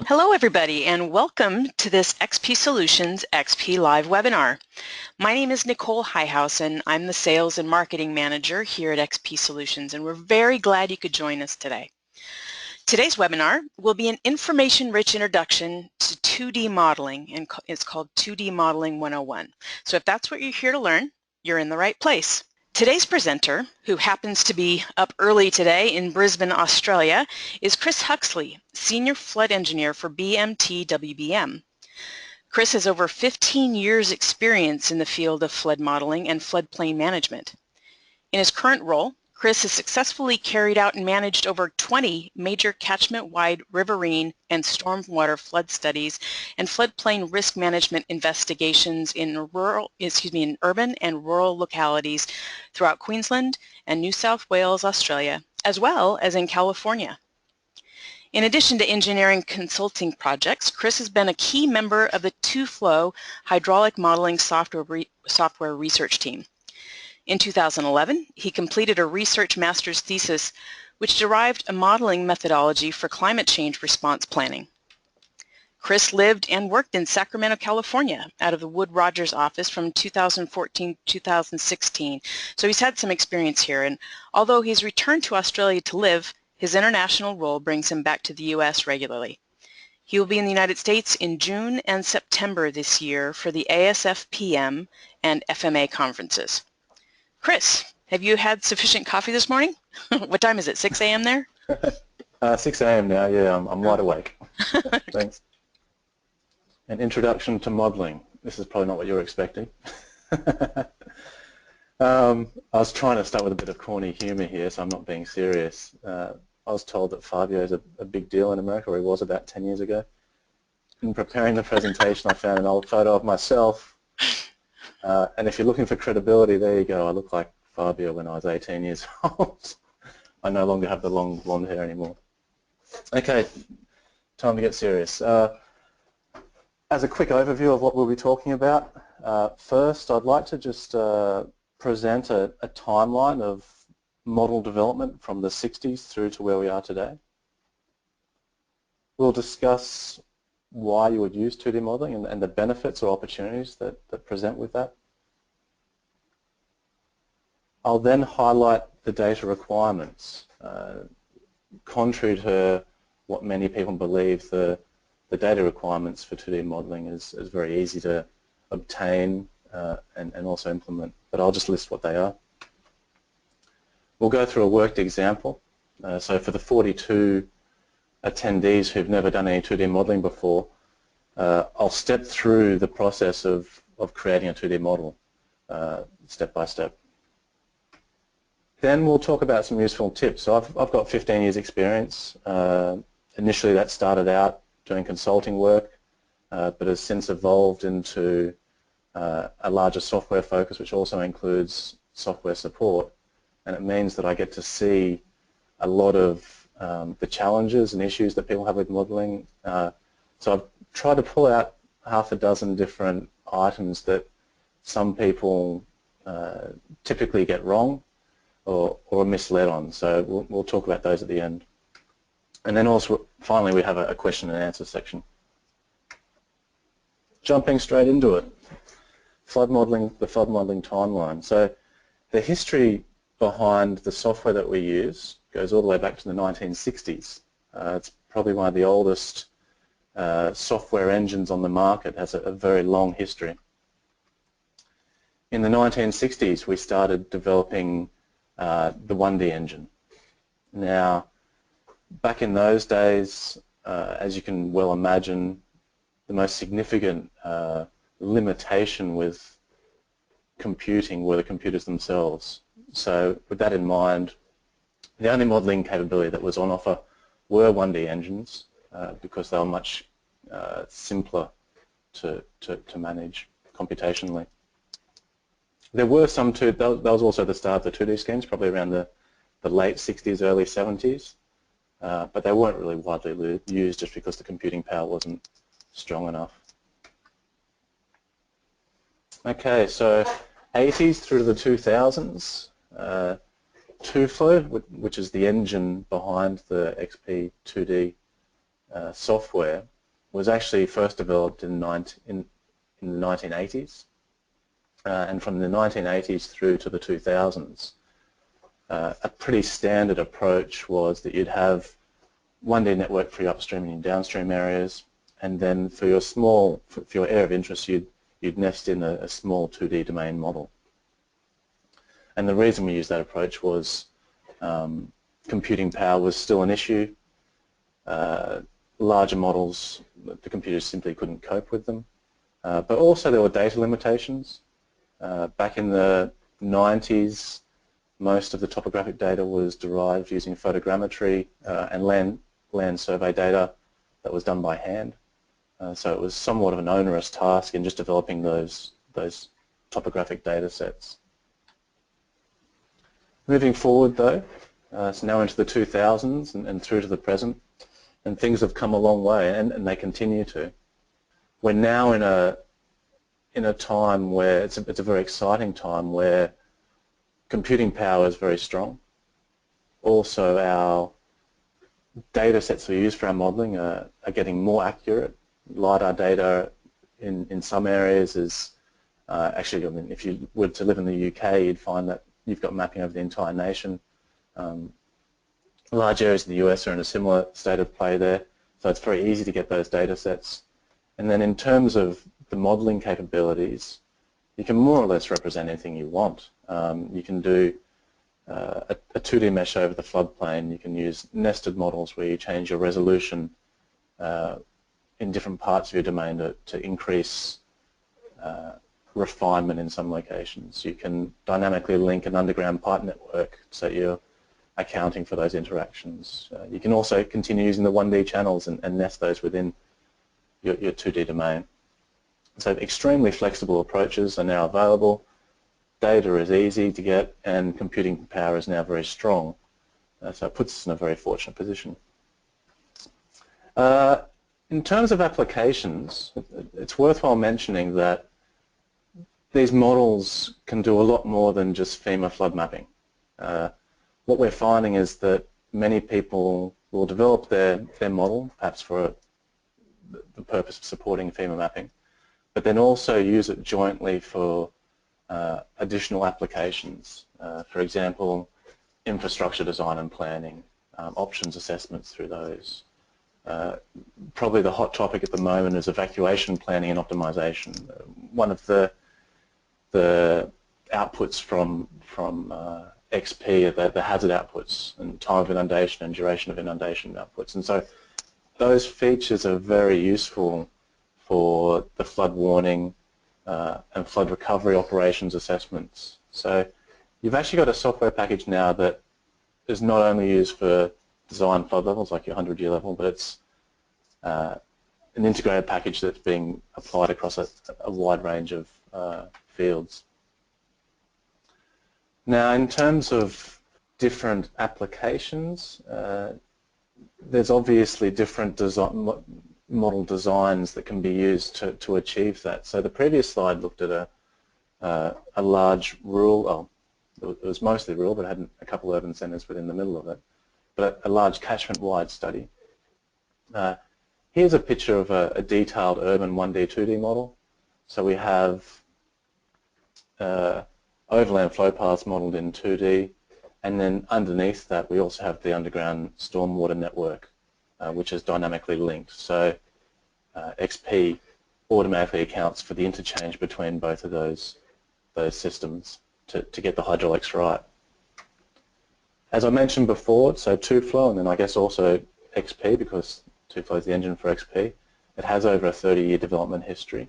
Hello everybody and welcome to this XP Solutions XP Live webinar. My name is Nicole Highhausen. I'm the Sales and Marketing Manager here at XP Solutions and we're very glad you could join us today. Today's webinar will be an information-rich introduction to 2D modeling, and it's called 2D Modeling 101. So if that's what you're here to learn, you're in the right place. Today's presenter, who happens to be up early today in Brisbane, Australia, is Chris Huxley, Senior Flood Engineer for BMT WBM. Chris has over 15 years' experience in the field of flood modeling and floodplain management. In his current role, Chris has successfully carried out and managed over 20 major catchment-wide riverine and stormwater flood studies and floodplain risk management investigations in urban and rural localities throughout Queensland and New South Wales, Australia, as well as in California. In addition to engineering consulting projects, Chris has been a key member of the Inflow hydraulic modeling software research team. In 2011, he completed a research master's thesis which derived a modeling methodology for climate change response planning. Chris lived and worked in Sacramento, California out of the Wood Rogers office from 2014 to 2016, so he's had some experience here, and although he's returned to Australia to live, his international role brings him back to the US regularly. He will be in the United States in June and September this year for the ASFPM and FMA conferences. Chris, have you had sufficient coffee this morning? What time is it, 6 a.m. there? 6 a.m. now, yeah, I'm wide awake. Thanks. An introduction to modelling. This is probably not what you're expecting. I was trying to start with a bit of corny humour here, so I'm not being serious. I was told that Fabio is a big deal in America, or he was about 10 years ago. In preparing the presentation, I found an old photo of myself. And if you're looking for credibility, there you go. I look like Fabio when I was 18 years old. I no longer have the long blonde hair anymore. Okay, time to get serious. As a quick overview of what we'll be talking about, first I'd like to just present a timeline of model development from the 60s through to where we are today. We'll discuss why you would use 2D modeling and the benefits or opportunities that present with that. I'll then highlight the data requirements. Contrary to what many people believe, the data requirements for 2D modeling is very easy to obtain and also implement, but I'll just list what they are. We'll go through a worked example. So for the 42 attendees who've never done any 2D modeling before, I'll step through the process of creating a 2D model step by step. Then we'll talk about some useful tips. So I've got 15 years experience. Initially that started out doing consulting work, but has since evolved into a larger software focus, which also includes software support, and it means that I get to see a lot of the challenges and issues that people have with modeling. So I've tried to pull out half a dozen different items that some people typically get wrong or are misled on. So we'll talk about those at the end. And then also, finally, we have a question and answer section. Jumping straight into it, the flood modeling timeline. So the history behind the software that we use goes all the way back to the 1960s. It's probably one of the oldest software engines on the market, has a very long history. In the 1960s, we started developing the 1D engine. Now, back in those days, as you can well imagine, the most significant limitation with computing were the computers themselves. So with that in mind, the only modelling capability that was on offer were 1D engines because they were much simpler to manage computationally. There were some that was also the start of the 2D schemes, probably around the late 60s, early 70s, but they weren't really widely used just because the computing power wasn't strong enough. Okay, so 80s through to the 2000s, Inflow, which is the engine behind the XP 2D software, was actually first developed in the 1980s, and from the 1980s through to the 2000s, a pretty standard approach was that you'd have 1D network for your upstream and your downstream areas, and then for your area of interest, you'd nest in a small 2D domain model. And the reason we used that approach was computing power was still an issue. Larger models, the computers simply couldn't cope with them. But also there were data limitations. Back in the 90s, most of the topographic data was derived using photogrammetry and land survey data that was done by hand. So it was somewhat of an onerous task in just developing those topographic data sets. Moving forward though, so now into the 2000s and through to the present, and things have come a long way, and they continue to. We're now in a time where it's a very exciting time where computing power is very strong. Also, our data sets we use for our modelling are getting more accurate. LiDAR data in some areas is actually, I mean, if you were to live in the UK, you'd find that you've got mapping over the entire nation. Large areas in the US are in a similar state of play there, so it's very easy to get those data sets. And then in terms of the modelling capabilities, you can more or less represent anything you want. You can do a 2D mesh over the floodplain. You can use nested models where you change your resolution in different parts of your domain to increase refinement in some locations. You can dynamically link an underground pipe network so you're accounting for those interactions. You can also continue using the 1D channels and nest those within your 2D domain. So extremely flexible approaches are now available. Data is easy to get, and computing power is now very strong. So it puts us in a very fortunate position. In terms of applications, it's worthwhile mentioning that these models can do a lot more than just FEMA flood mapping. What we're finding is that many people will develop their model, perhaps for the purpose of supporting FEMA mapping, but then also use it jointly for additional applications. For example, infrastructure design and planning, options assessments through those. Probably the hot topic at the moment is evacuation planning and optimization. One of the outputs from XP are the hazard outputs and time of inundation and duration of inundation outputs. And so those features are very useful for the flood warning and flood recovery operations assessments. So you've actually got a software package now that is not only used for design flood levels like your 100-year level, but it's an integrated package that's being applied across a wide range of fields. Now, in terms of different applications, there's obviously different model designs that can be used to achieve that. So the previous slide looked at a large rural, it was mostly rural, but it had a couple of urban centres within the middle of it, but a large catchment-wide study. Here's a picture of a detailed urban 1D, 2D model. So we have overland flow paths modelled in 2D, and then underneath that we also have the underground stormwater network, which is dynamically linked. So XP automatically accounts for the interchange between both of those systems to get the hydraulics right. As I mentioned before, so 2Flow, and then I guess also XP, because 2Flow is the engine for XP, it has over a 30-year development history.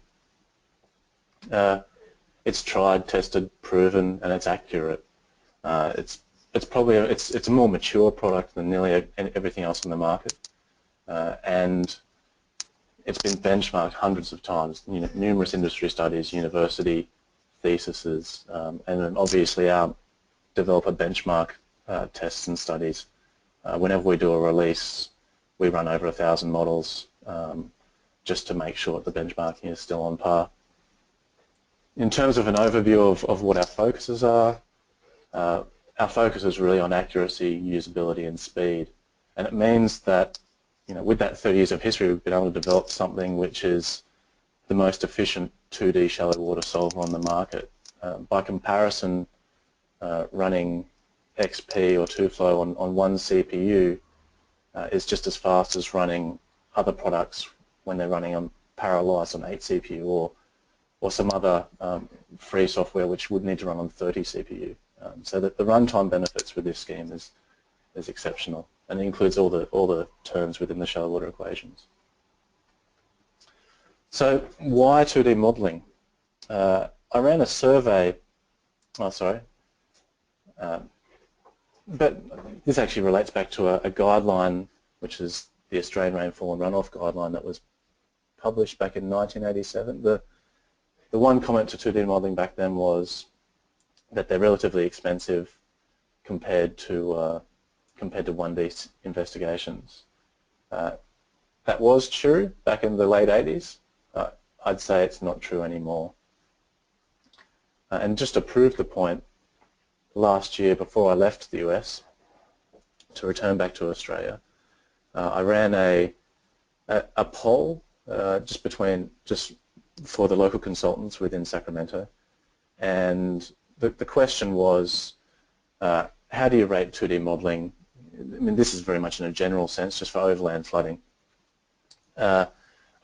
It's tried, tested, proven, and it's accurate. It's a more mature product than nearly everything else on the market, and it's been benchmarked hundreds of times. Numerous industry studies, university theses, and then obviously our developer benchmark tests and studies. Whenever we do a release, we run over 1,000 models just to make sure that the benchmarking is still on par. In terms of an overview of what our focuses are, our focus is really on accuracy, usability, and speed. And it means that with that 30 years of history, we've been able to develop something which is the most efficient 2D shallow water solver on the market. By comparison, running XP or 2Flow on one CPU is just as fast as running other products when they're running on parallelized on 8 CPU or some other free software which would need to run on 30 CPU. So that the runtime benefits with this scheme is exceptional, and it includes all the terms within the shallow water equations. So why 2D modeling? I ran a survey, but this actually relates back to a guideline, which is the Australian Rainfall and Runoff Guideline that was published back in 1987. The one comment to 2D modeling back then was that they're relatively expensive compared to 1D investigations. That was true back in the late 80s. I'd say it's not true anymore. And just to prove the point, last year before I left the US to return back to Australia, I ran a poll just for the local consultants within Sacramento, and the question was, how do you rate 2D modeling? I mean, this is very much in a general sense, just for overland flooding.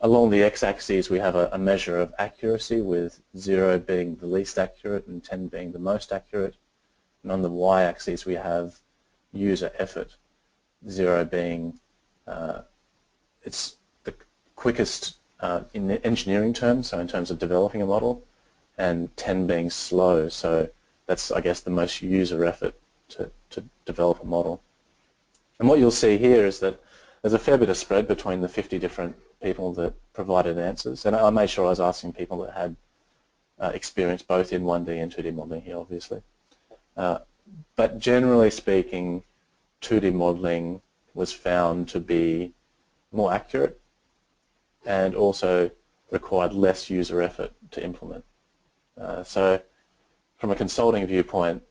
Along the x-axis we have a measure of accuracy, with 0 being the least accurate and 10 being the most accurate. And on the y-axis we have user effort, 0 being it's the quickest in engineering terms, so in terms of developing a model, and 10 being slow, so that's, I guess, the most user effort to develop a model. And what you'll see here is that there's a fair bit of spread between the 50 different people that provided answers, and I made sure I was asking people that had experience both in 1D and 2D modeling here, obviously. But generally speaking, 2D modeling was found to be more accurate and also required less user effort to implement. So from a consulting viewpoint,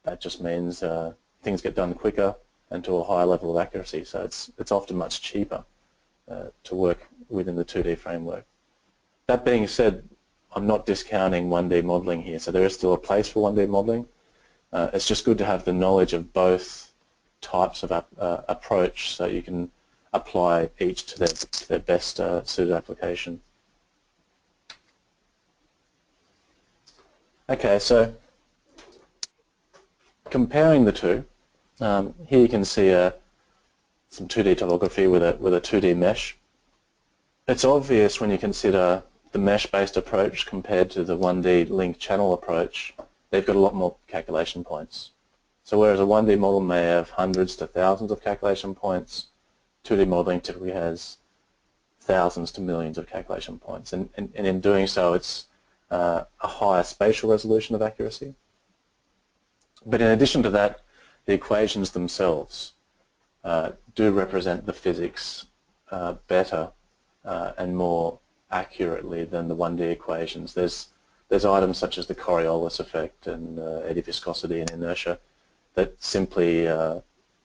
that just means things get done quicker and to a higher level of accuracy, so it's often much cheaper to work within the 2D framework. That being said, I'm not discounting 1D modeling here, so there is still a place for 1D modeling. It's just good to have the knowledge of both types of approach, so you can apply each to their best suited application. Okay, so comparing the two, here you can see some 2D topography with a 2D mesh. It's obvious when you consider the mesh-based approach compared to the 1D linked channel approach, they've got a lot more calculation points. So whereas a 1D model may have hundreds to thousands of calculation points, 2D modeling typically has thousands to millions of calculation points, and in doing so it's a higher spatial resolution of accuracy. But in addition to that, the equations themselves do represent the physics better and more accurately than the 1D equations. There's items such as the Coriolis effect and eddy viscosity and inertia that simply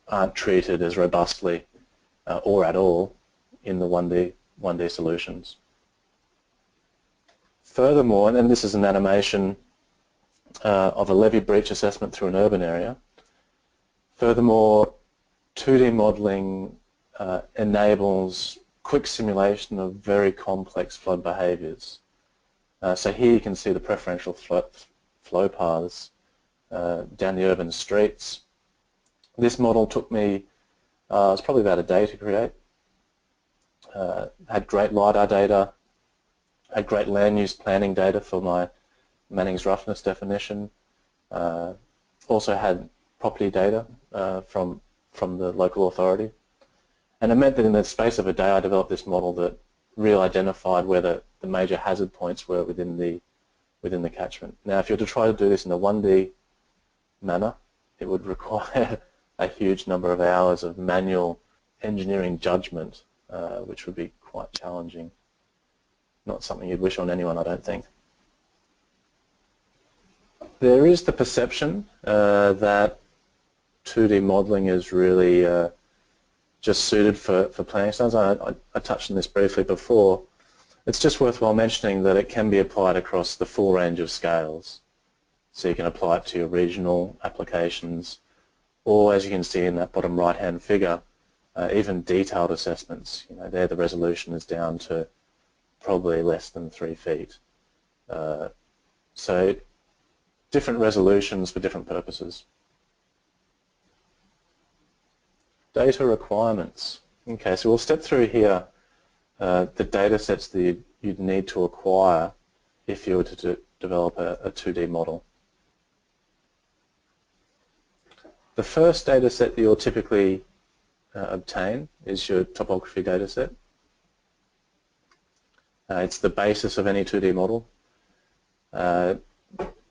aren't treated as robustly or at all in the 1D solutions. Furthermore, and this is an animation of a levee breach assessment through an urban area. Furthermore, 2D modeling enables quick simulation of very complex flood behaviours. So here you can see the preferential flow paths down the urban streets. This model took me, it was probably about a day to create. Had great LiDAR data, had great land use planning data for my Manning's roughness definition, also had property data from the local authority. And it meant that in the space of a day I developed this model that really identified where the major hazard points were within the catchment. Now if you were to try to do this in a 1D manner, it would require a huge number of hours of manual engineering judgment, which would be quite challenging. Not something you'd wish on anyone, I don't think. There is the perception that 2D modeling is really just suited for planning styles. I touched on this briefly before. It's just worthwhile mentioning that it can be applied across the full range of scales. So you can apply it to your regional applications, or as you can see in that bottom right-hand figure, even detailed assessments. You know, there the resolution is down to probably less than 3 feet. So different resolutions for different purposes. Data requirements. Okay, so we'll step through here the data sets that you'd need to acquire if you were to develop a 2D model. The first data set that you'll typically obtain is your topography data set. It's the basis of any 2D model.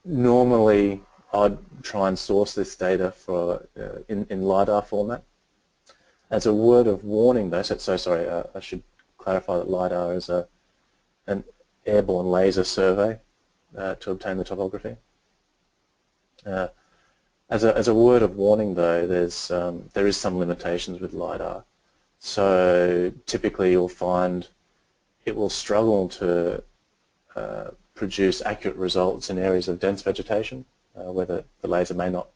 Normally, I'd try and source this data for in LiDAR format. As a word of warning, though, I should clarify that LiDAR is an airborne laser survey to obtain the topography. As a word of warning, though, there is some limitations with LiDAR. So typically, you'll find it will struggle to produce accurate results in areas of dense vegetation, where the laser may not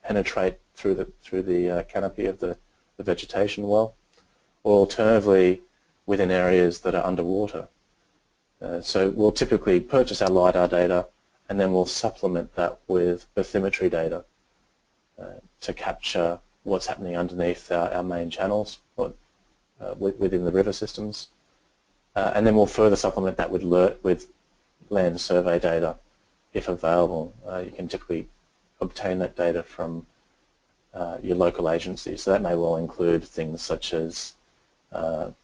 penetrate through the canopy of the vegetation well, or alternatively within areas that are underwater. So we'll typically purchase our LiDAR data and then we'll supplement that with bathymetry data to capture what's happening underneath our main channels within the river systems. And then we'll further supplement that with land survey data if available. You can typically obtain that data from your local agency. So that may well include things such as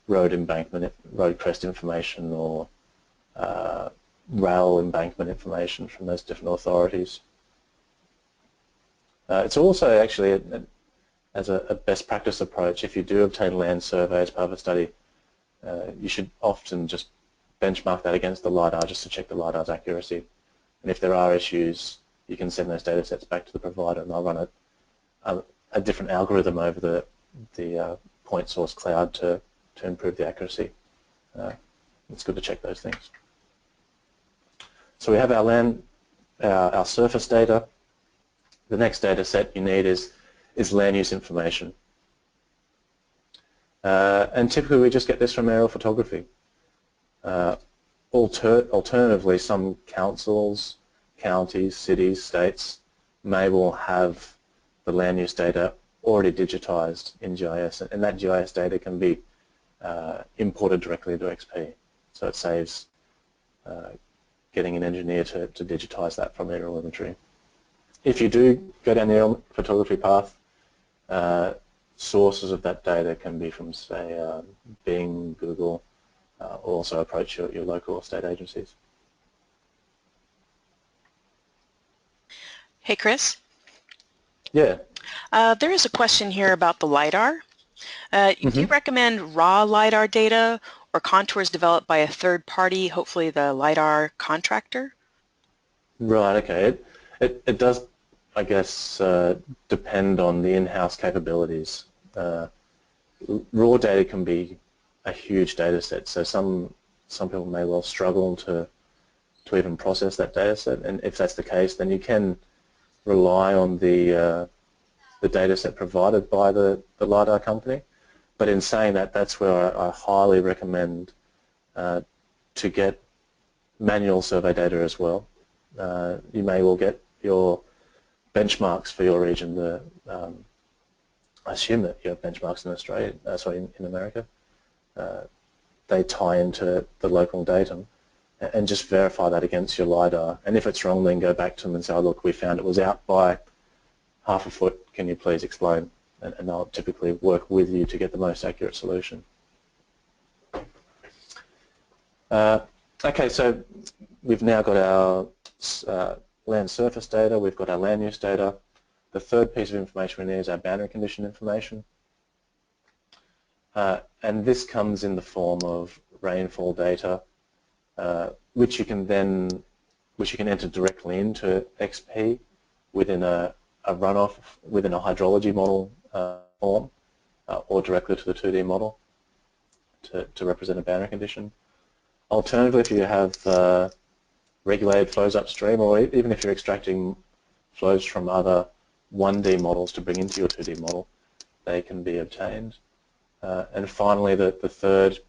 road embankment, road crest information, or rail embankment information from those different authorities. It's also actually, as a best practice approach, if you do obtain land survey as part of a study, you should often just benchmark that against the LiDAR just to check the LiDAR's accuracy. And if there are issues, you can send those data sets back to the provider and they'll run a different algorithm over the point source cloud to improve the accuracy. It's good to check those things. So we have our surface data. The next data set you need is land use information. And typically we just get this from aerial photography. Alternatively, some councils, counties, cities, states may well have the land use data already digitized in GIS, and that GIS data can be imported directly into XP. So it saves getting an engineer to digitize that from aerial imagery. If you do go down the aerial photography path, sources of that data can be from, say, Bing, Google, or also approach your local or state agencies. Hey, Chris. Yeah. There is a question here about the LiDAR. Do you recommend raw LiDAR data or contours developed by a third party, hopefully the LiDAR contractor? Right, okay. It does, I guess, depend on the in-house capabilities. Raw data can be a huge data set, so some people may well struggle to even process that data set, and if that's the case, then you can rely on the data set provided by the LiDAR company. But in saying that, that's where I highly recommend to get manual survey data as well. You may well get your benchmarks for your region. I assume that you have benchmarks in Australia, in America. They tie into the local datum and just verify that against your LiDAR. And if it's wrong, then go back to them and say, oh, look, we found it was out by half a foot, can you please explain? And they'll typically work with you to get the most accurate solution. Okay, so we've now got our land surface data, we've got our land use data. The third piece of information we need is our boundary condition information. And this comes in the form of rainfall data, which you can enter directly into XP within a runoff, within a hydrology model form. or directly to the 2D model to represent a boundary condition. Alternatively, if you have regulated flows upstream, or even if you're extracting flows from other 1D models to bring into your 2D model, they can be obtained. And finally, the third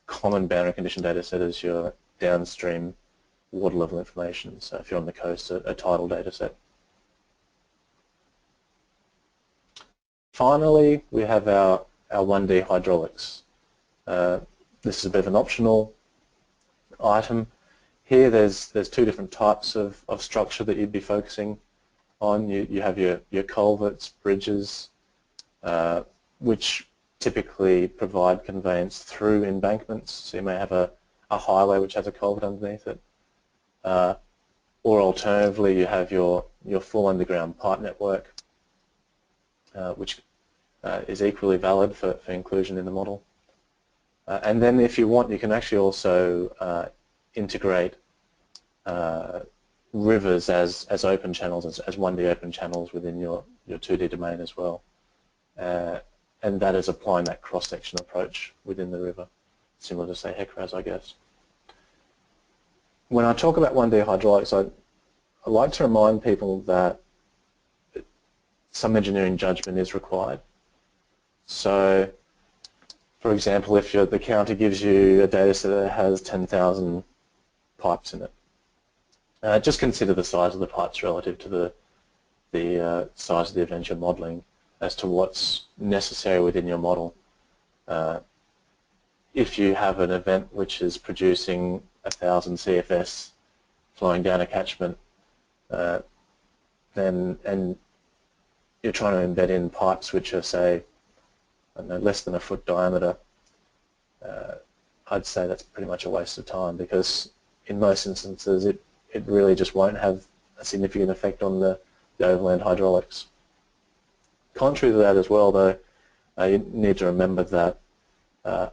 common boundary condition data set is your downstream water level information. So if you're on the coast, a tidal data set. Finally, we have our 1D hydraulics. This is a bit of an optional item. Here there's two different types of structure that you'd be focusing on. You have your culverts, bridges, which typically provide conveyance through embankments. So you may have a highway which has a culvert underneath it. Or alternatively, you have your full underground pipe network, which is equally valid for inclusion in the model. And then if you want, you can actually also integrate rivers as open channels, as 1D open channels within your 2D domain as well. And that is applying that cross-section approach within the river, similar to, say, HECRAS, I guess. When I talk about 1D hydraulics, I like to remind people that some engineering judgment is required. So, for example, if the county gives you a data set that has 10,000 pipes in it, just consider the size of the pipes relative to the size of the event you're modelling as to what's necessary within your model. If you have an event which is producing 1,000 CFS flowing down a catchment, and you're trying to embed in pipes which are, say, I don't know, less than a foot diameter, I'd say that's pretty much a waste of time, because in most instances it really just won't have a significant effect on the overland hydraulics. Contrary to that as well, though, you need to remember that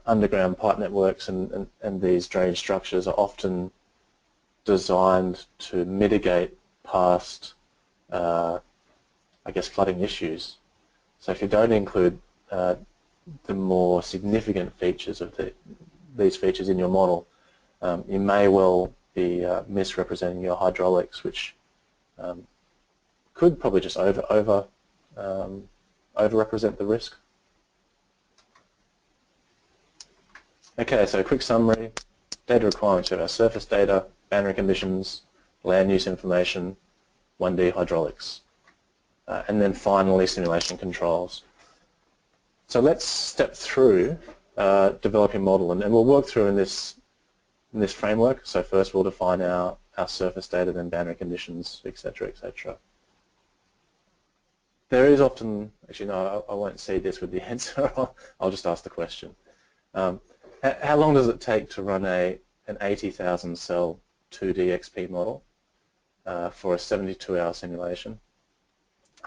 underground pipe networks and these drainage structures are often designed to mitigate past, I guess, flooding issues. So if you don't include the more significant features of these features in your model, you may well be misrepresenting your hydraulics, which could probably just over-represent the risk. Okay, so a quick summary. Data requirements have our surface data, boundary conditions, land use information, 1D hydraulics, and then finally simulation controls. So let's step through developing model, and we'll work through in this framework. So first we'll define our surface data, then boundary conditions, etc., etc. There is often, actually no, I won't say this with the answer, I'll just ask the question. How long does it take to run an 80,000 cell 2D XP model for a 72-hour simulation?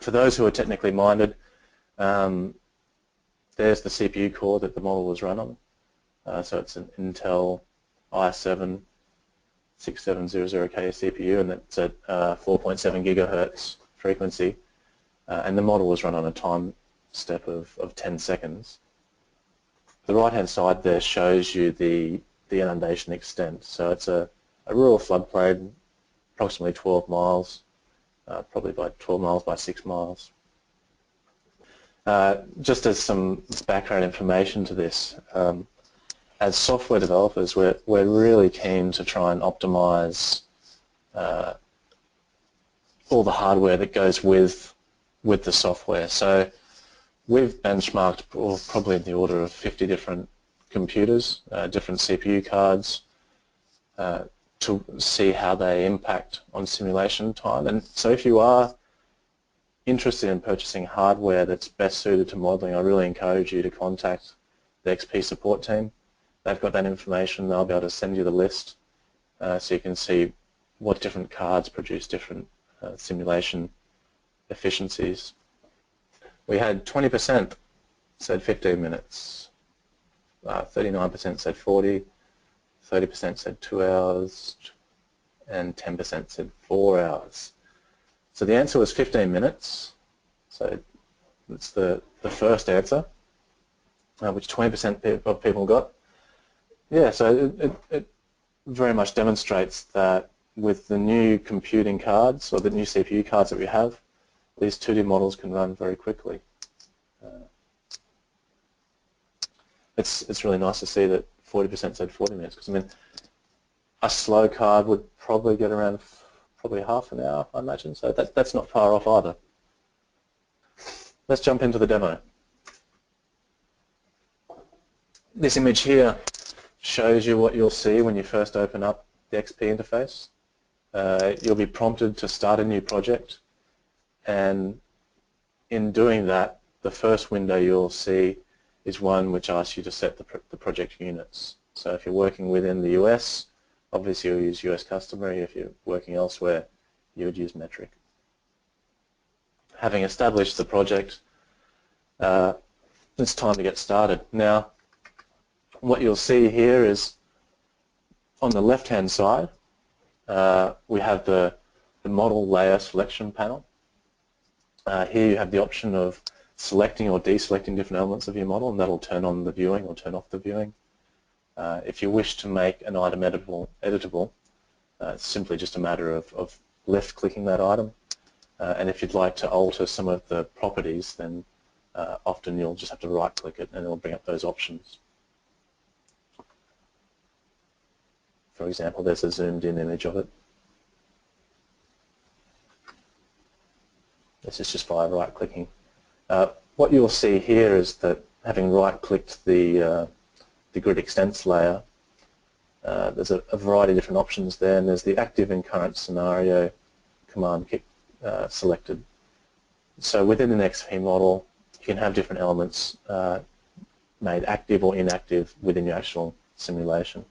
For those who are technically minded, there's the CPU core that the model was run on. So it's an Intel i7 6700K CPU, and it's at 4.7 gigahertz frequency. And the model was run on a time step of 10 seconds. The right-hand side there shows you the inundation extent. So it's a rural floodplain, approximately 12 miles, probably by 12 miles by 6 miles. Just as some background information to this, as software developers, we're really keen to try and optimize all the hardware that goes with the software. So we've benchmarked probably in the order of 50 different computers, different CPU cards, to see how they impact on simulation time. And so if you are interested in purchasing hardware that's best suited to modeling, I really encourage you to contact the XP support team. They've got that information. They'll be able to send you the list so you can see what different cards produce different simulation efficiencies. We had 20% said 15 minutes, 39% said 40, 30% said 2 hours, and 10% said 4 hours. So the answer was 15 minutes. So it's the the first answer, which 20% of people got. Yeah, so it very much demonstrates that with the new computing cards or the new CPU cards that we have, these 2D models can run very quickly. It's really nice to see that 40% said 40 minutes, because I mean, a slow card would probably get around probably half an hour, I imagine, so that's not far off either. Let's jump into the demo. This image here shows you what you'll see when you first open up the XP interface. You'll be prompted to start a new project, and in doing that, the first window you'll see is one which asks you to set the project units. So if you're working within the US, obviously you'll use US customary. If you're working elsewhere, you would use metric. Having established the project, it's time to get started. Now, what you'll see here is on the left-hand side, we have the model layer selection panel. Here you have the option of selecting or deselecting different elements of your model, and that'll turn on the viewing or turn off the viewing. If you wish to make an item editable, it's simply just a matter of left-clicking that item. And if you'd like to alter some of the properties, then often you'll just have to right-click it and it'll bring up those options. For example, there's a zoomed-in image of it. This is just via right-clicking. What you'll see here is that having right-clicked the grid extents layer, there's a variety of different options there, and there's the active and current scenario command selected. So within an XP model, you can have different elements made active or inactive within your actual simulation.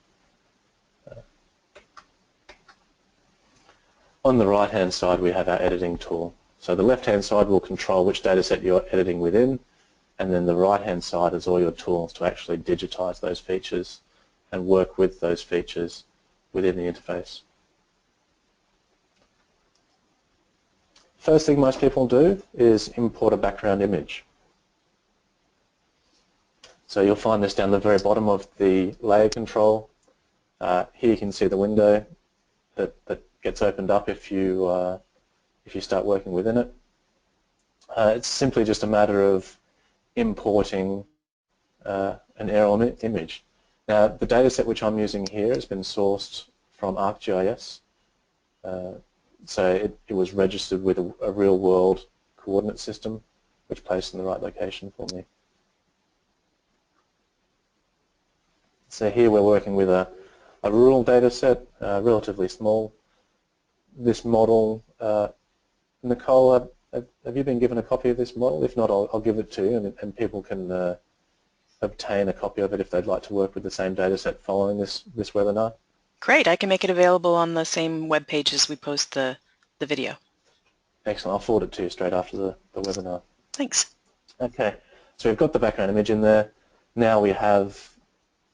On the right-hand side, we have our editing tool. So the left-hand side will control which data set you're editing within, and then the right-hand side is all your tools to actually digitize those features and work with those features within the interface. First thing most people do is import a background image. So you'll find this down the very bottom of the layer control. Here you can see the window that gets opened up if you start working within it. It's simply just a matter of importing an aerial image. Now, the data set which I'm using here has been sourced from ArcGIS. So it was registered with a real-world coordinate system, which placed in the right location for me. So here we're working with a rural data set, relatively small. This model, Nicole, have you been given a copy of this model? If not, I'll give it to you, and people can obtain a copy of it if they'd like to work with the same data set following this webinar. Great, I can make it available on the same web page as we post the video. Excellent, I'll forward it to you straight after the webinar. Thanks. Okay, so we've got the background image in there. Now we have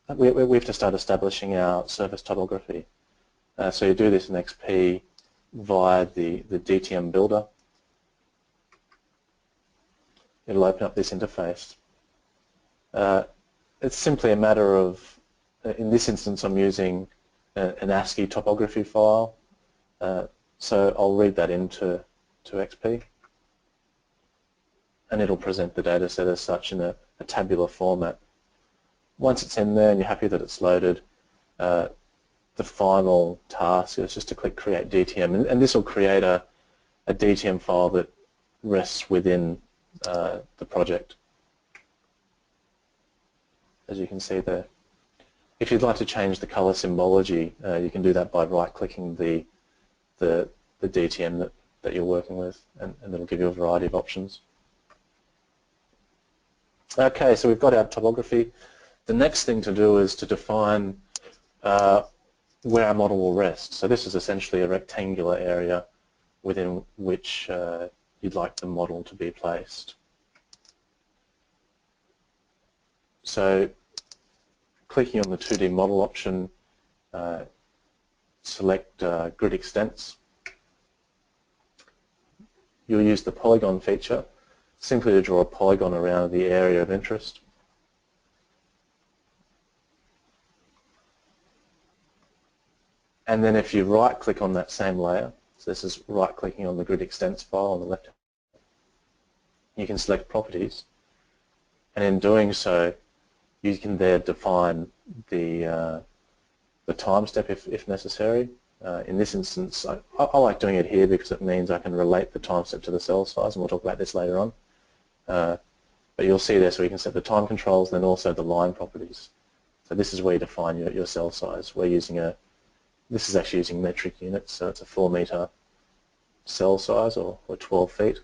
to start establishing our surface topography. So you do this in XP via the DTM builder. It'll open up this interface. It's simply a matter of, in this instance I'm using an ASCII topography file, so I'll read that into XP, and it'll present the data set as such in a tabular format. Once it's in there and you're happy that it's loaded, the final task is just to click Create DTM, and this will create a DTM file that rests within the project, as you can see there. If you'd like to change the color symbology, you can do that by right-clicking the DTM that you're working with, and it'll give you a variety of options. Okay, so we've got our topography. The next thing to do is to define where our model will rest. So this is essentially a rectangular area within which you'd like the model to be placed. So clicking on the 2D model option, select grid extents. You'll use the polygon feature. simply to draw a polygon around the area of interest. And then if you right-click on that same layer, so this is right-clicking on the grid extents file on the left, you can select properties, and in doing so, you can there define the time step if necessary. In this instance, I like doing it here because it means I can relate the time step to the cell size, and we'll talk about this later on. But you'll see there, so you can set the time controls, then also the line properties. So this is where you define your cell size. We're using this is actually using metric units, so it's a 4-meter cell size, or 12 feet.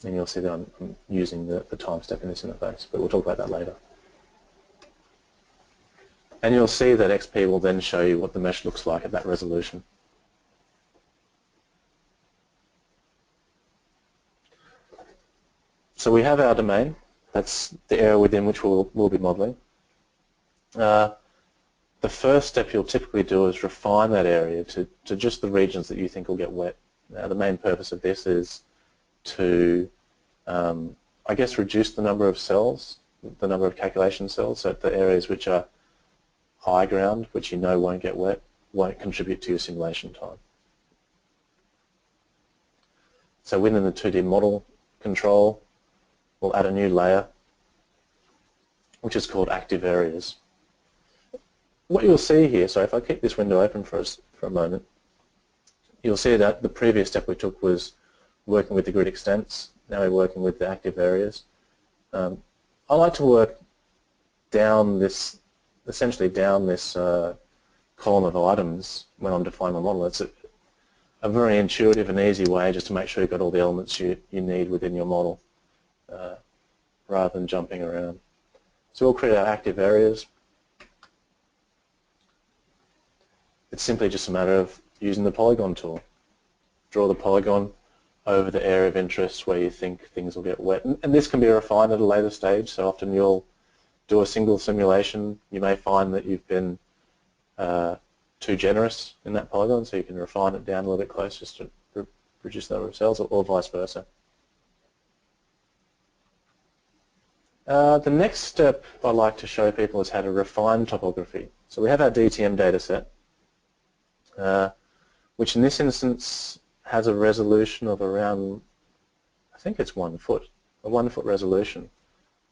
And you'll see that I'm using the time step in this interface, but we'll talk about that later. And you'll see that XP will then show you what the mesh looks like at that resolution. So we have our domain. That's the area within which we'll be modelling. The first step you'll typically do is refine that area to just the regions that you think will get wet. Now, the main purpose of this is to, I guess, reduce the number of cells, the number of calculation cells, so that the areas which are high ground, which you know won't get wet, won't contribute to your simulation time. So within the 2D model control, we'll add a new layer, which is called active areas. What you'll see here, so if I keep this window open for a moment, you'll see that the previous step we took was working with the grid extents. Now we're working with the active areas. I like to work down this, essentially down this column of items when I'm defining my model. It's a very intuitive and easy way just to make sure you've got all the elements you need within your model, rather than jumping around. So we'll create our active areas. It's simply just a matter of using the polygon tool. Draw the polygon over the area of interest where you think things will get wet. And this can be refined at a later stage, so often you'll do a single simulation. You may find that you've been too generous in that polygon, so you can refine it down a little bit closer just to reduce the number of cells, or vice versa. The next step I like to show people is how to refine topography. So we have our DTM data set, which in this instance has a resolution of around, I think it's 1 foot, a 1 foot resolution.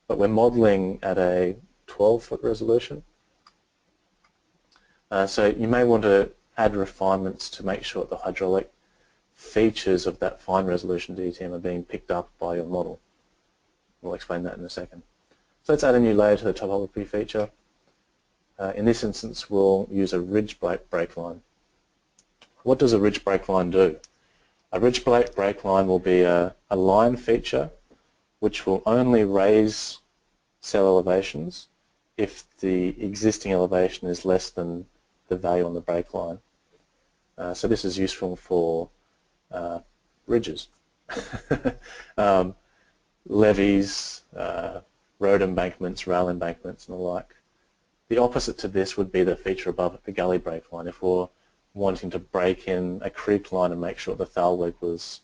But we're modelling at a 12-foot resolution. So you may want to add refinements to make sure the hydraulic features of that fine resolution DTM are being picked up by your model. We'll explain that in a second. So let's add a new layer to the topography feature. In this instance, we'll use a ridge break line. What does a ridge break line do? A ridge break line will be a line feature which will only raise cell elevations if the existing elevation is less than the value on the break line. So this is useful for ridges, levees, road embankments, rail embankments and the like. The opposite to this would be the feature above the gully break line. If we're wanting to break in a creek line and make sure the thalweg was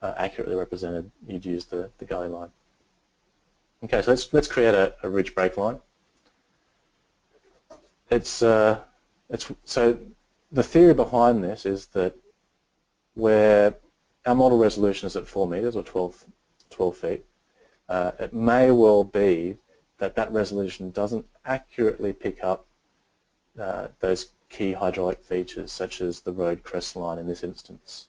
accurately represented, you'd use the gully line. Okay, so let's create a ridge break line. So the theory behind this is that where our model resolution is at 4 meters or 12 feet, it may well be that resolution doesn't accurately pick up those key hydraulic features such as the road crest line in this instance.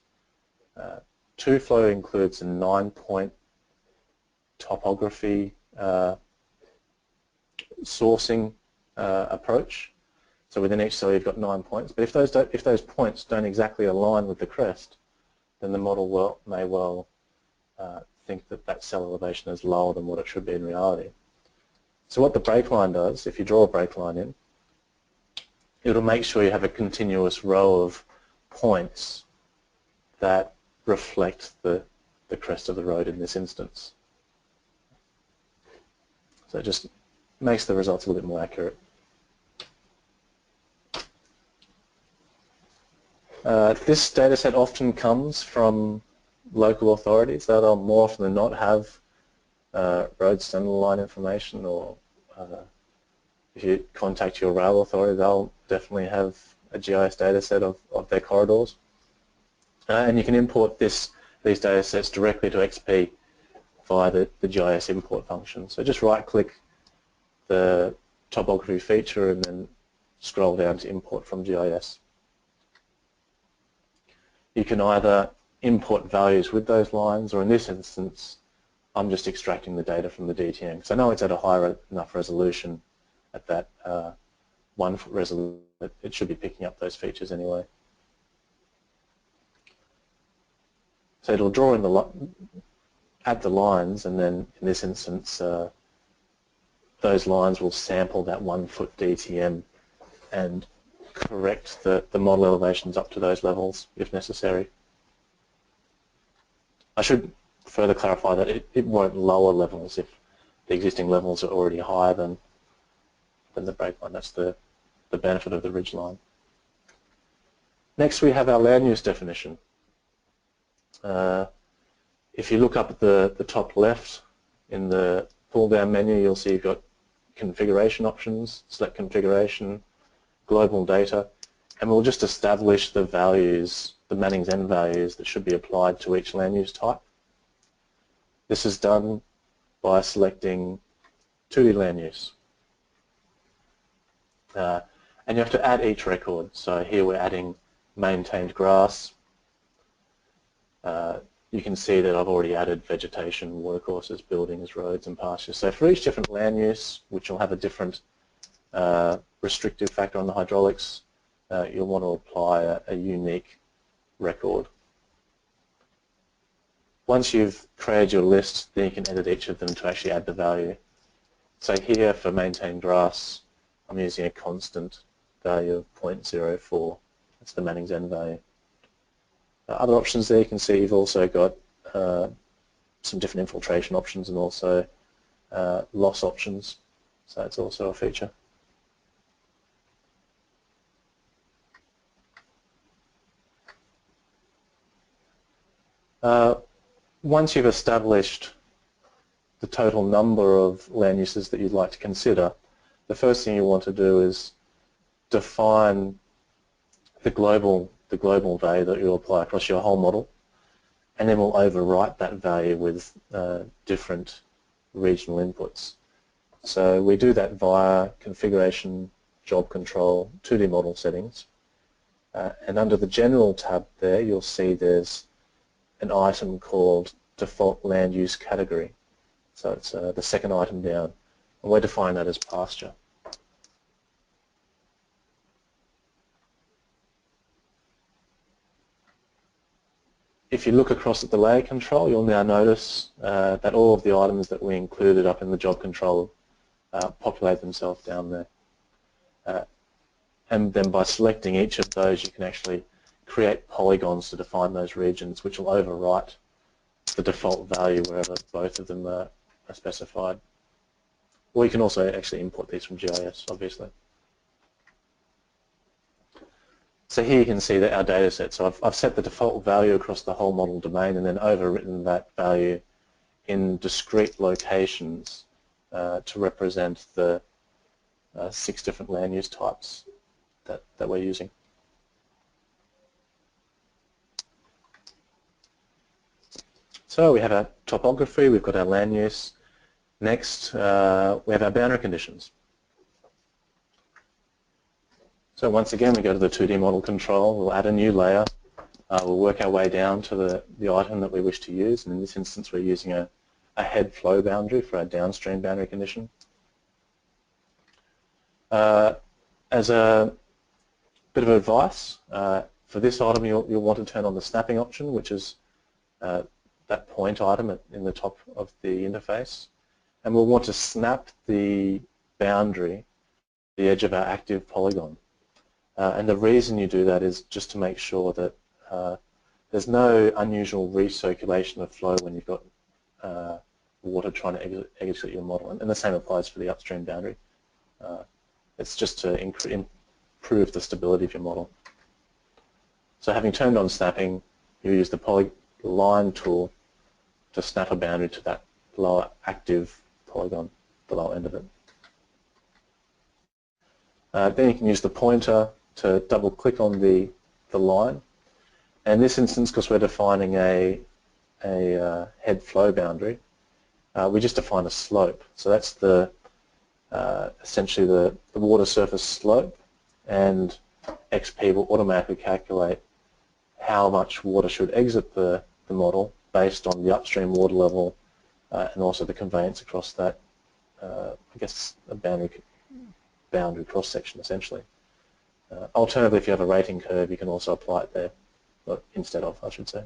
2Flow includes a 9-point topography sourcing approach. So within each cell you've got 9 points, but if those points don't exactly align with the crest, then the model may well think that cell elevation is lower than what it should be in reality. So what the break line does, if you draw a break line in, it'll make sure you have a continuous row of points that reflect the crest of the road in this instance. So it just makes the results a little bit more accurate. This data set often comes from local authorities. They'll more often than not have road center line information, or if you contact your rail authority, they'll definitely have a GIS data set of their corridors. And you can import these data sets directly to XP via the GIS import function. So just right-click the topography feature and then scroll down to import from GIS. You can either import values with those lines, or in this instance, I'm just extracting the data from the DTM, because I know it's at a high enough resolution at that 1 foot resolution. It should be picking up those features anyway. So it'll draw in add the lines, and then in this instance, those lines will sample that 1 foot DTM and correct the model elevations up to those levels if necessary. I should further clarify that it won't lower levels if the existing levels are already higher than the breakline. That's the benefit of the ridgeline. Next we have our land use definition. If you look up at the top left in the pull-down menu, you'll see you've got configuration options, select configuration, global data, and we'll just establish the values, the Manning's N values that should be applied to each land use type. This is done by selecting 2D land use. And you have to add each record. So here we're adding maintained grass. You can see that I've already added vegetation, watercourses, buildings, roads and pastures. So for each different land use, which will have a different restrictive factor on the hydraulics, you'll want to apply a unique record. Once you've created your list, then you can edit each of them to actually add the value. So here for maintained grass, I'm using a constant value of 0.04. That's the Manning's N value. Other options there, you can see you've also got some different infiltration options and also loss options. So it's also a feature. Once you've established the total number of land uses that you'd like to consider, the first thing you want to do is define the global value that you'll apply across your whole model, and then we'll overwrite that value with different regional inputs. So we do that via configuration, job control, 2D model settings, and under the general tab there you'll see there's an item called default land use category. So it's the second item down, and we're defining that as pasture. If you look across at the layer control, you'll now notice that all of the items that we included up in the job control populate themselves down there. And then by selecting each of those, you can actually create polygons to define those regions, which will overwrite the default value wherever both of them are specified. Or you can also actually import these from GIS, obviously. So here you can see that our data set. So I've set the default value across the whole model domain and then overwritten that value in discrete locations to represent the 6 different land use types that we're using. So we have our topography, we've got our land use. Next, we have our boundary conditions. So once again, we go to the 2D model control, we'll add a new layer, we'll work our way down to the item that we wish to use, and in this instance we're using a head flow boundary for our downstream boundary condition. As a bit of advice, for this item you'll want to turn on the snapping option, which is that point item in the top of the interface, and we'll want to snap the boundary, the edge of our active polygon. And the reason you do that is just to make sure that there's no unusual recirculation of flow when you've got water trying to exit your model, and the same applies for the upstream boundary. It's just to improve the stability of your model. So having turned on snapping, you use the polyline tool to snap a boundary to that lower active polygon, the lower end of it. Then you can use the pointer to double click on the line. And in this instance, because we're defining a head flow boundary, we just define a slope. So that's the essentially the water surface slope, and XP will automatically calculate how much water should exit the model based on the upstream water level and also the conveyance across that, I guess, a boundary cross-section essentially. Alternatively, if you have a rating curve, you can also apply it there, or instead of, I should say.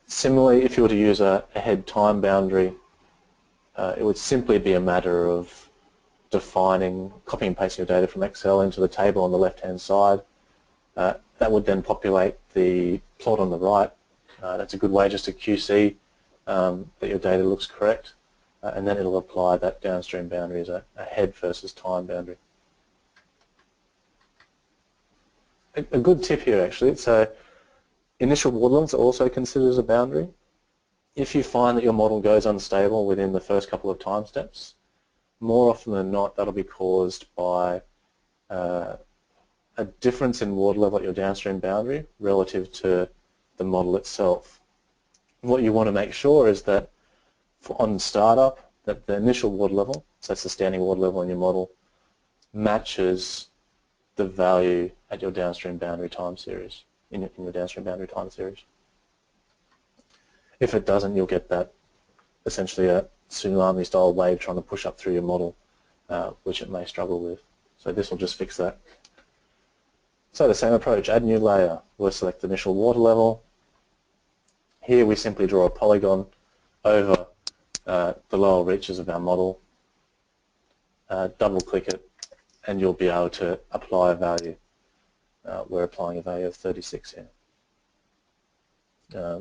Similarly, if you were to use a head time boundary, it would simply be a matter of defining, copying and pasting your data from Excel into the table on the left-hand side. That would then populate the plot on the right. That's a good way just to QC that your data looks correct, and then it'll apply that downstream boundary as a head versus time boundary. A good tip here actually, so initial water levels are also considered as a boundary. If you find that your model goes unstable within the first couple of time steps, more often than not that'll be caused by a difference in water level at your downstream boundary relative to the model itself. What you want to make sure is that on startup, that the initial water level, so that's the standing water level in your model, matches the value at your downstream boundary time series, in your downstream boundary time series. If it doesn't, you'll get that essentially a tsunami style wave trying to push up through your model, which it may struggle with. So this will just fix that. So the same approach, add new layer. We'll select the initial water level. Here we simply draw a polygon over the lower reaches of our model, double click it, and you'll be able to apply a value. We're applying a value of 36 here,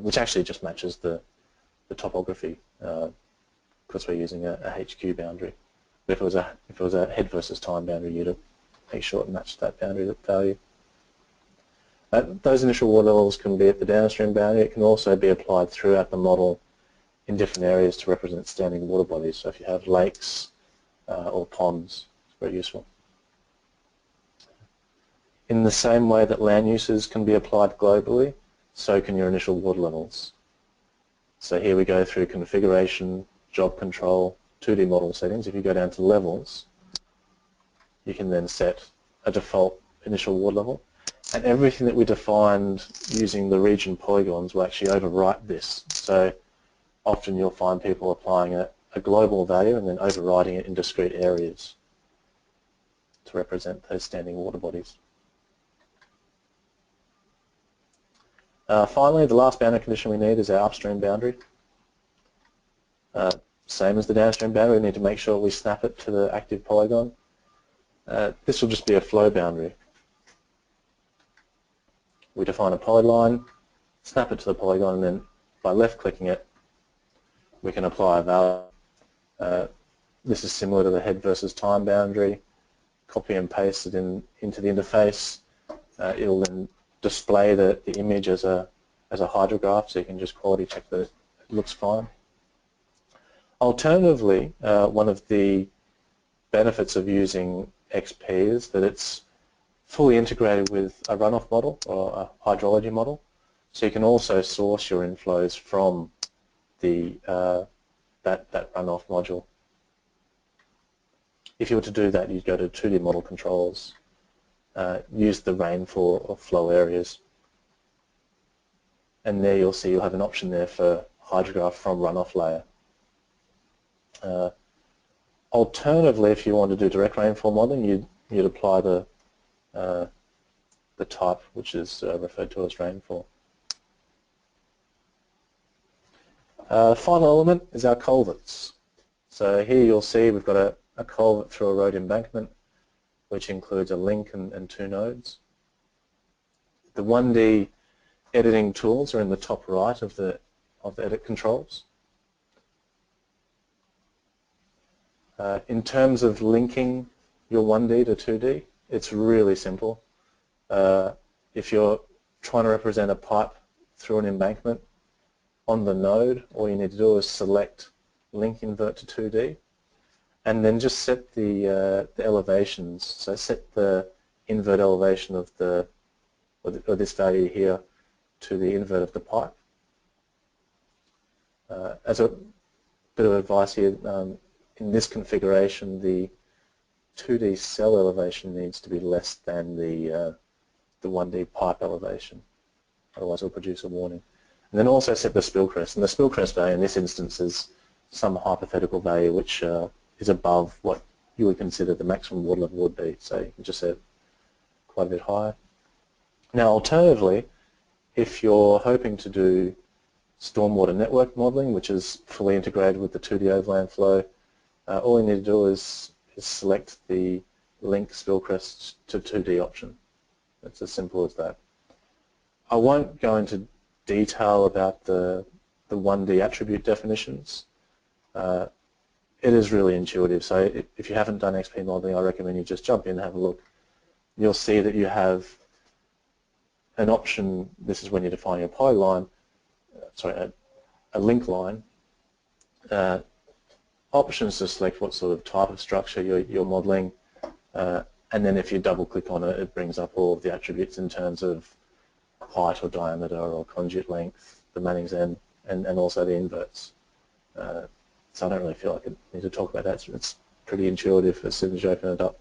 which actually just matches the topography because we're using a HQ boundary. But if it was a head versus time boundary, you'd make sure it matched that boundary value. Those initial water levels can be at the downstream boundary. It can also be applied throughout the model in different areas to represent standing water bodies. So if you have lakes or ponds, it's very useful. In the same way that land uses can be applied globally, so can your initial water levels. So here we go through configuration, job control, 2D model settings. If you go down to levels, you can then set a default initial water level. And everything that we defined using the region polygons will actually overwrite this. So often you'll find people applying a global value and then overriding it in discrete areas to represent those standing water bodies. Finally, the last boundary condition we need is our upstream boundary. Same as the downstream boundary, we need to make sure we snap it to the active polygon. This will just be a flow boundary. We define a polyline, snap it to the polygon, and then by left-clicking it, we can apply a value. This is similar to the head versus time boundary. Copy and paste it into the interface. It'll then display the image as a hydrograph, so you can just quality check that it looks fine. Alternatively, one of the benefits of using XP is that it's fully integrated with a runoff model or a hydrology model, so you can also source your inflows from the that runoff module. If you were to do that, you'd go to 2D model controls, use the rainfall or flow areas, and there you'll see you'll have an option there for hydrograph from runoff layer. Alternatively, if you want to do direct rainfall modeling, you'd apply the type which is referred to as rainfall. The final element is our culverts. So here you'll see we've got a culvert through a road embankment, which includes a link and 2 nodes. The 1D editing tools are in the top right of the edit controls. In terms of linking your 1D to 2D, it's really simple. If you're trying to represent a pipe through an embankment on the node, all you need to do is select link invert to 2D and then just set the elevations. So set the invert elevation of or this value here to the invert of the pipe. As a bit of advice here, in this configuration, the 2D cell elevation needs to be less than the 1D pipe elevation, otherwise it'll produce a warning. And then also set the spill crest, and the spill crest value in this instance is some hypothetical value which is above what you would consider the maximum water level would be, so you can just set it quite a bit higher. Now alternatively, if you're hoping to do stormwater network modeling, which is fully integrated with the 2D overland flow, all you need to do is select the link spill crest to 2D option. It's as simple as that. I won't go into detail about the 1D attribute definitions. It is really intuitive, so if you haven't done XP modeling, I recommend you just jump in and have a look. You'll see that you have an option. This is when you define your polyline, a link line. Options to select what sort of type of structure you're modeling, and then if you double click on it, it brings up all of the attributes in terms of height or diameter or conduit length, the Manning's end, and also the inverts. So I don't really feel like I need to talk about that. It's pretty intuitive as soon as you open it up.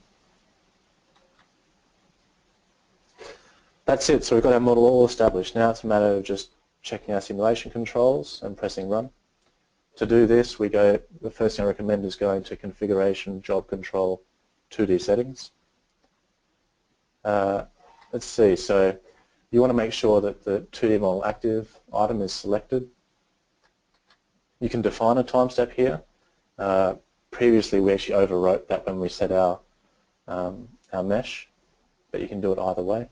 That's it. So we've got our model all established. Now it's a matter of just checking our simulation controls and pressing run. To do this, the first thing I recommend is going to Configuration, Job Control, 2D Settings. Let's see, so you want to make sure that the 2D model active item is selected. You can define a time step here. Previously we actually overwrote that when we set our mesh, but you can do it either way.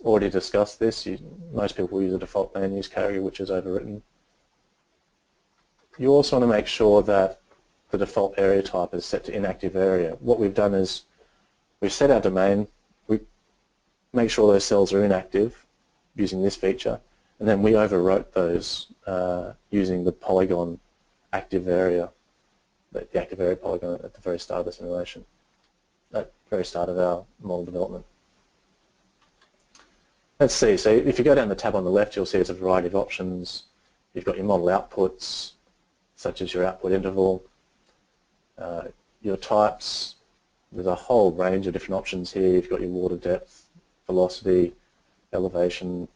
Already discussed this. Most people use a default land use category, which is overwritten. You also want to make sure that the default area type is set to inactive area. What we've done is we've set our domain, we make sure those cells are inactive using this feature, and then we overwrote those using the polygon active area, the active area polygon at the very start of the simulation, at the very start of our model development. Let's see, so if you go down the tab on the left, you'll see there's a variety of options. You've got your model outputs, such as your output interval, your types. There's a whole range of different options here. You've got your water depth, velocity, elevation,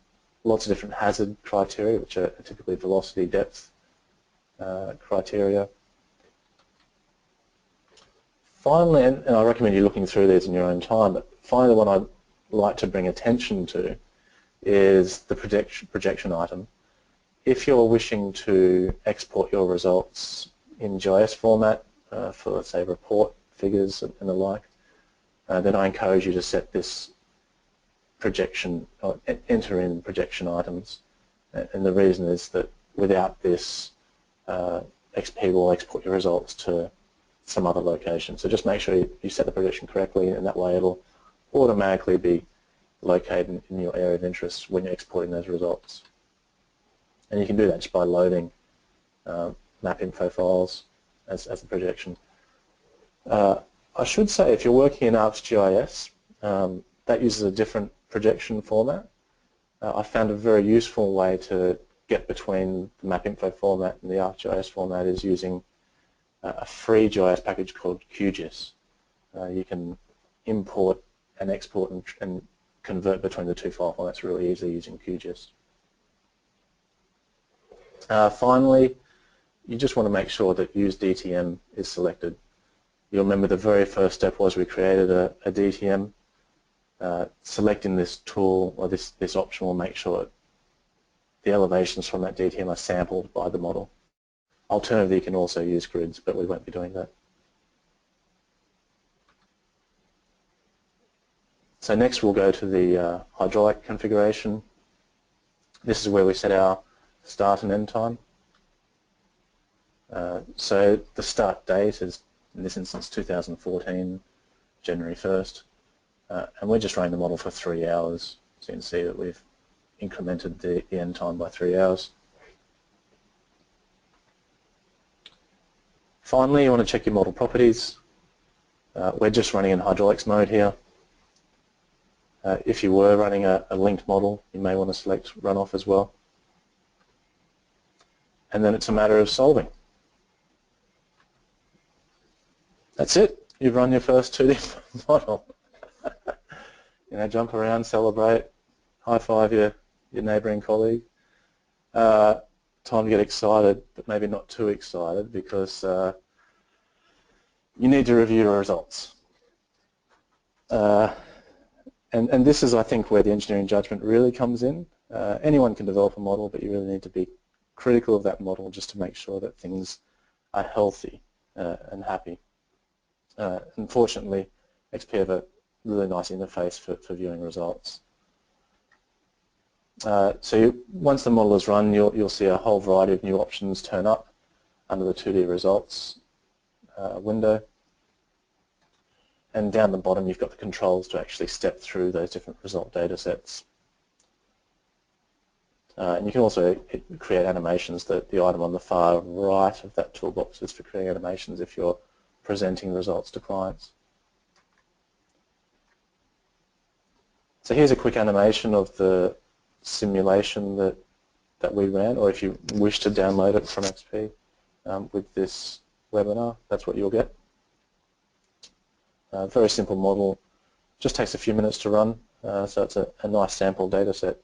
lots of different hazard criteria, which are typically velocity, depth criteria. Finally, and I recommend you looking through these in your own time, but finally the one I'd like to bring attention to is the projection item. If you're wishing to export your results in GIS format for, let's say, report figures and the like, then I encourage you to set this projection, or enter in projection items. And the reason is that without this, XP will export your results to some other location. So just make sure you set the projection correctly, and that way it'll automatically be located in your area of interest when you're exporting those results. And you can do that just by loading map info files as a projection. I should say if you're working in ArcGIS, that uses a different projection format. I found a very useful way to get between the map info format and the ArcGIS format is using a free GIS package called QGIS. You can import and export and convert between the two file formats really easily using QGIS. Finally, you just want to make sure that Use DTM is selected. You'll remember the very first step was we created a DTM. Selecting this tool or this option will make sure the elevations from that DTM are sampled by the model. Alternatively, you can also use grids, but we won't be doing that. So next we'll go to the hydraulic configuration. This is where we set our start and end time. So the start date is, in this instance, 2014, January 1st. and we're just running the model for 3 hours. So you can see that we've incremented the end time by 3 hours. Finally, you want to check your model properties. We're just running in hydraulics mode here. If you were running a linked model, you may want to select runoff as well. And then it's a matter of solving. That's it. You've run your first 2D model. You know, jump around, celebrate, high five your neighbouring colleague. Time to get excited, but maybe not too excited, because you need to review your results. And this is, I think, where the engineering judgment really comes in. Anyone can develop a model, but you really need to be critical of that model just to make sure that things are healthy and happy. Unfortunately, XP have a really nice interface for viewing results. Once the model is run, you'll see a whole variety of new options turn up under the 2D results window. And down the bottom, you've got the controls to actually step through those different result data sets. And you can also create animations. The item on the far right of that toolbox is for creating animations if you're presenting results to clients. So here's a quick animation of the simulation that we ran, or if you wish to download it from XP with this webinar, that's what you'll get. Very simple model, just takes a few minutes to run, so it's a nice sample data set.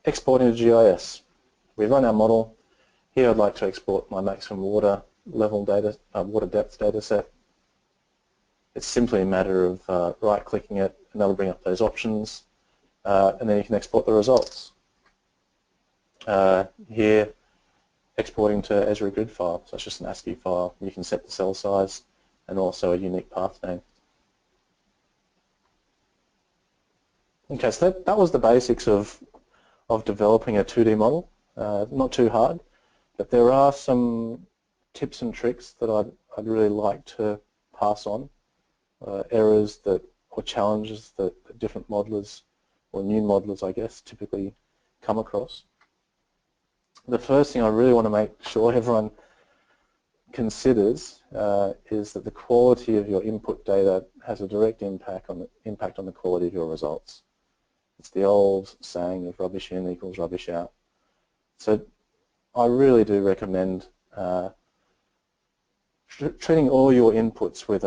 Exporting to GIS. We run our model. Here I'd like to export my maximum water level data, water depth data set. It's simply a matter of right-clicking it, and that'll bring up those options, and then you can export the results. Here, exporting to Esri grid file, so it's just an ASCII file. You can set the cell size and also a unique path name. Okay, so that was the basics of developing a 2D model. Not too hard, but there are some tips and tricks that I'd really like to pass on. Errors or challenges that different modelers, or new modelers I guess, typically come across. The first thing I really want to make sure everyone considers is that the quality of your input data has a direct impact on the quality of your results. It's the old saying of rubbish in equals rubbish out. So I really do recommend treating all your inputs with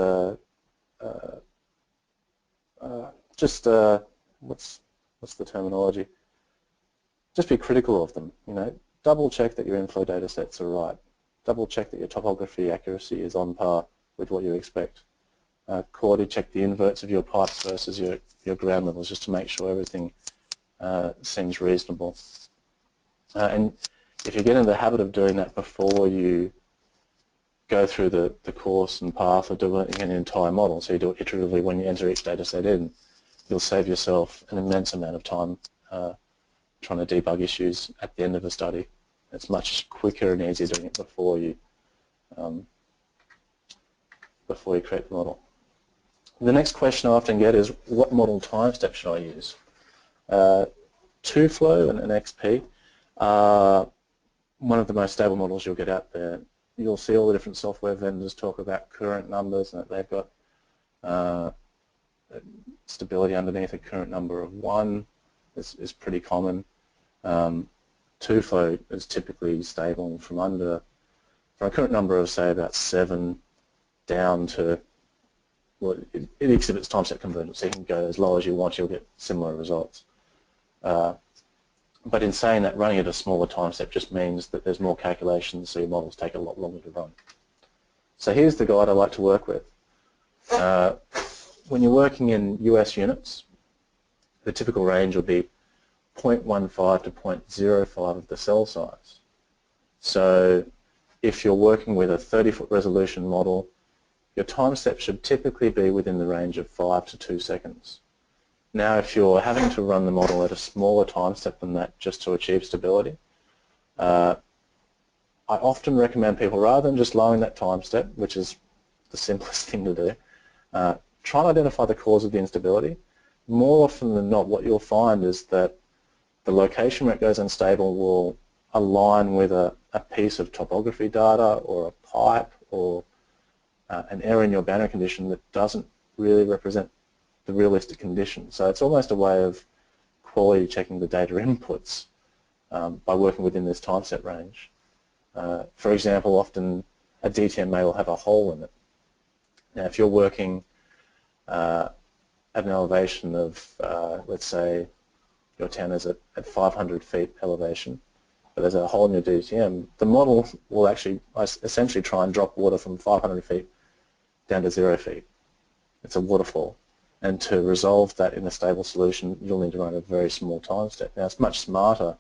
what's the terminology? Just be critical of them. You know, double check that your inflow data sets are right. Double check that your topography accuracy is on par with what you expect. Quality check the inverts of your pipes versus your ground levels, just to make sure everything seems reasonable. And if you get into the habit of doing that before you go through the course and path of developing an entire model, so you do it iteratively when you enter each data set in, you'll save yourself an immense amount of time trying to debug issues at the end of a study. It's much quicker and easier doing it before you create the model. The next question I often get is, what model time step should I use? Inflow and XP are one of the most stable models you'll get out there. You'll see all the different software vendors talk about current numbers, and that they've got stability underneath a current number of 1 is pretty common. Inflow is typically stable from a current number of, say, about 7 down to, well, it exhibits time step convergence, so you can go as low as you want, you'll get similar results. But in saying that, running at a smaller time step just means that there's more calculations, so your models take a lot longer to run. So here's the guide I like to work with. When you're working in US units, the typical range will be 0.15 to 0.05 of the cell size. So if you're working with a 30-foot resolution model, your time step should typically be within the range of 5 to 2 seconds. Now, if you're having to run the model at a smaller time step than that just to achieve stability, I often recommend people, rather than just lowering that time step, which is the simplest thing to do. Try and identify the cause of the instability. More often than not, what you'll find is that the location where it goes unstable will align with a piece of topography data or a pipe or an error in your boundary condition that doesn't really represent the realistic condition. So it's almost a way of quality checking the data inputs by working within this time set range. For example, often a DTMA will have a hole in it. Now if you're working at an elevation of, let's say, your town is at 500 feet elevation, but there's a hole in your DTM, the model will actually essentially try and drop water from 500 feet down to 0 feet. It's a waterfall. And to resolve that in a stable solution, you'll need to run a very small time step. Now, it's much smarter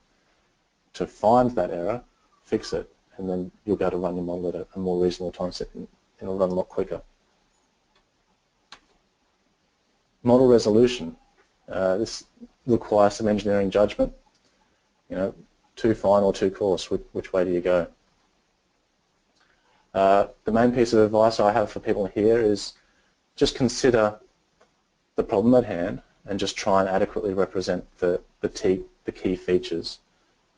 to find that error, fix it, and then you'll be able to run your model at a more reasonable time step, and it'll run a lot quicker. Model resolution. This requires some engineering judgment. You know, too fine or too coarse, which way do you go? The main piece of advice I have for people here is just consider the problem at hand and just try and adequately represent the key features.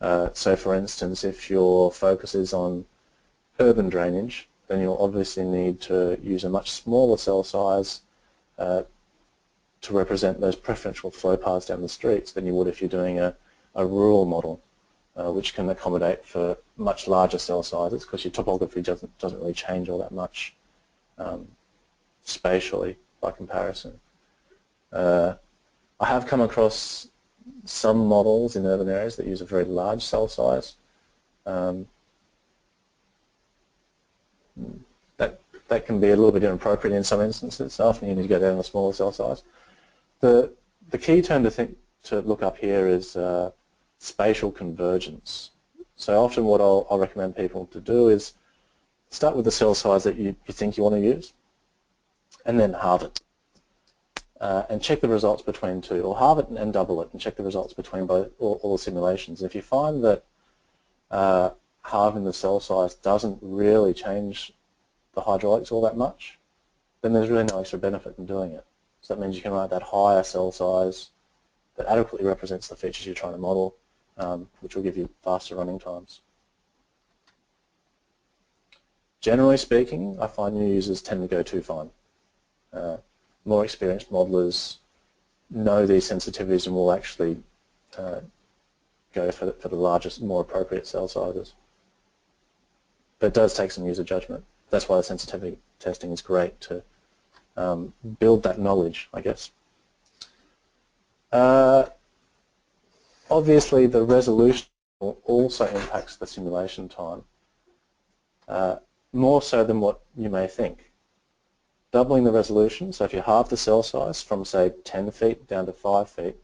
So for instance, if your focus is on urban drainage, then you'll obviously need to use a much smaller cell size to represent those preferential flow paths down the streets than you would if you're doing a rural model, which can accommodate for much larger cell sizes because your topography doesn't really change all that much spatially by comparison. I have come across some models in urban areas that use a very large cell size. That can be a little bit inappropriate in some instances. So often you need to go down to a smaller cell size. The key term to look up here is spatial convergence. So often what I'll recommend people to do is start with the cell size that you think you want to use, and then halve it. And check the results between two, or halve it and double it and check the results between both all the simulations. If you find that halving the cell size doesn't really change the hydraulics all that much, then there's really no extra benefit in doing it. So that means you can write that higher cell size that adequately represents the features you're trying to model, which will give you faster running times. Generally speaking, I find new users tend to go too fine. More experienced modelers know these sensitivities and will actually go for the largest, more appropriate cell sizes. But it does take some user judgment. That's why the sensitivity testing is great to build that knowledge, I guess. Obviously, the resolution also impacts the simulation time, more so than what you may think. Doubling the resolution, so if you halve the cell size from, say, 10 feet down to 5 feet,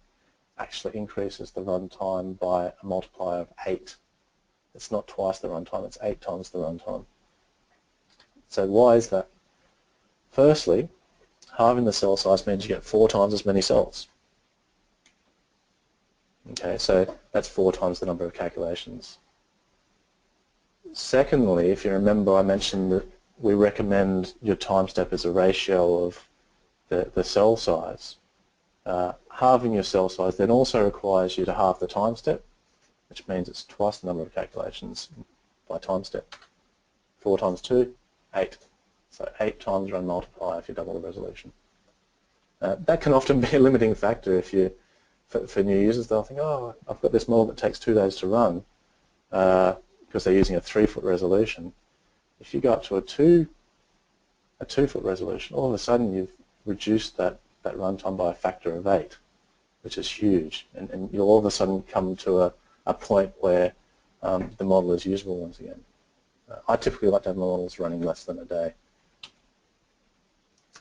actually increases the run time by a multiplier of 8. It's not twice the run time, it's 8 times the run time. So why is that? Firstly, halving the cell size means you get 4 times as many cells. Okay, so that's 4 times the number of calculations. Secondly, if you remember, I mentioned that we recommend your time step as a ratio of the cell size. Halving your cell size then also requires you to halve the time step, which means it's twice the number of calculations by time step. 4 times 2, 8. So 8 times run multiplier if you double the resolution. That can often be a limiting factor if you, for new users, they'll think, oh, I've got this model that takes 2 days to run because they're using a 3-foot resolution. If you go up to a 2-foot resolution, all of a sudden you've reduced that runtime by a factor of 8, which is huge, and you'll all of a sudden come to a point where the model is usable once again. I typically like to have my models running less than a day.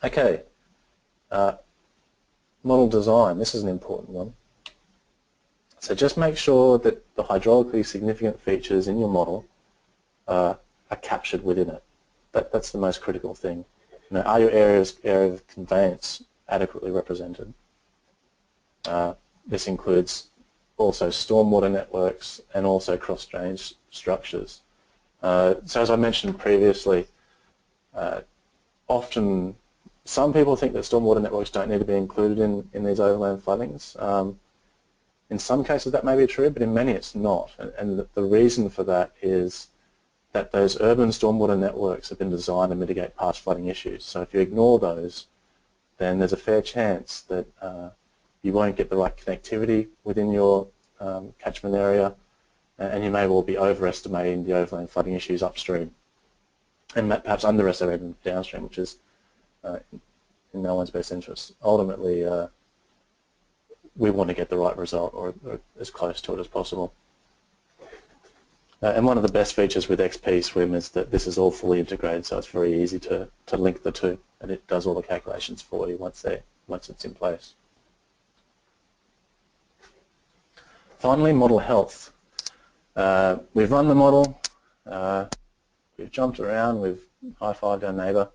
Okay, model design. This is an important one. So just make sure that the hydraulically significant features in your model are captured within it. That's the most critical thing. You know, are your area of conveyance adequately represented? This includes also stormwater networks and also cross-drainage structures. So as I mentioned previously, often, some people think that stormwater networks don't need to be included in these overland floodings. In some cases that may be true, but in many it's not. And the reason for that is that those urban stormwater networks have been designed to mitigate past flooding issues. So if you ignore those, then there's a fair chance that you won't get the right connectivity within your catchment area, and you may well be overestimating the overland flooding issues upstream, and perhaps underestimating downstream, which is in no one's best interest. Ultimately, we want to get the right result, or as close to it as possible. And one of the best features with XP Swim is that this is all fully integrated, so it's very easy to link the two, and it does all the calculations for you once it's in place. Finally, model health. We've run the model, we've jumped around, we've high-fived our neighbour,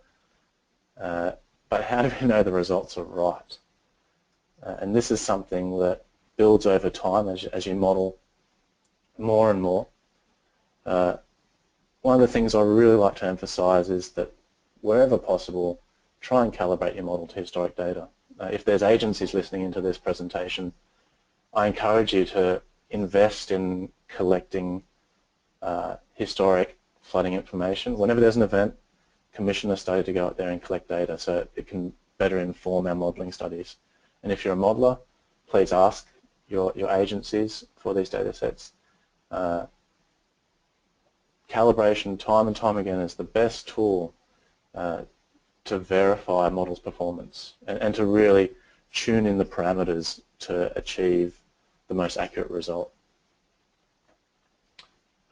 but how do we know the results are right? And this is something that builds over time as you model more and more. One of the things I really like to emphasise is that wherever possible, try and calibrate your model to historic data. If there's agencies listening into this presentation, I encourage you to invest in collecting historic flooding information. Whenever there's an event, commission a study to go out there and collect data so it can better inform our modelling studies. And if you're a modeller, please ask your agencies for these data sets. Calibration time and time again is the best tool to verify a model's performance and to really tune in the parameters to achieve the most accurate result.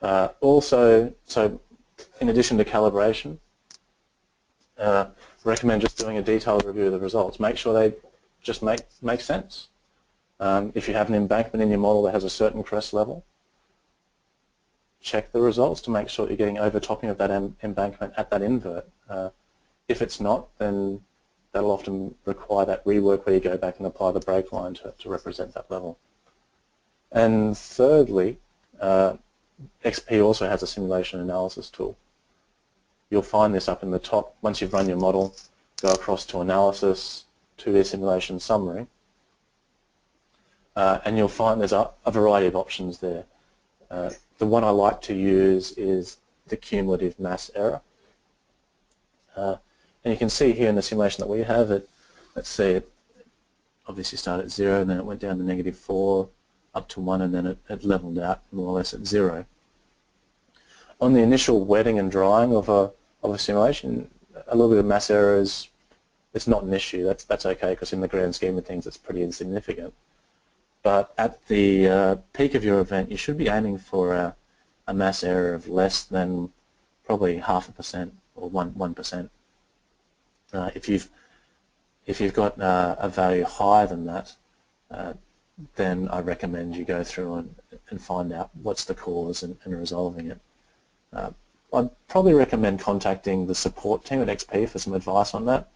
Also, so in addition to calibration, recommend just doing a detailed review of the results. Make sure they just make sense. If you have an embankment in your model that has a certain crest level, check the results to make sure you're getting overtopping of that embankment at that invert. If it's not, then that'll often require that rework where you go back and apply the break line to represent that level. And thirdly, XP also has a simulation analysis tool. You'll find this up in the top. Once you've run your model, go across to analysis, to the simulation summary, and you'll find there's a variety of options there. The one I like to use is the cumulative mass error. And you can see here in the simulation that we have it, let's see, it obviously started at 0, and then it went down to -4, up to 1, and then it leveled out more or less at 0. On the initial wetting and drying of a simulation, a little bit of mass error it's not an issue. That's okay, because in the grand scheme of things it's pretty insignificant. But at the peak of your event, you should be aiming for a mass error of less than probably 0.5% or 1%. If you've got a value higher than that, then I recommend you go through and find out what's the cause and resolving it. I'd probably recommend contacting the support team at XP for some advice on that.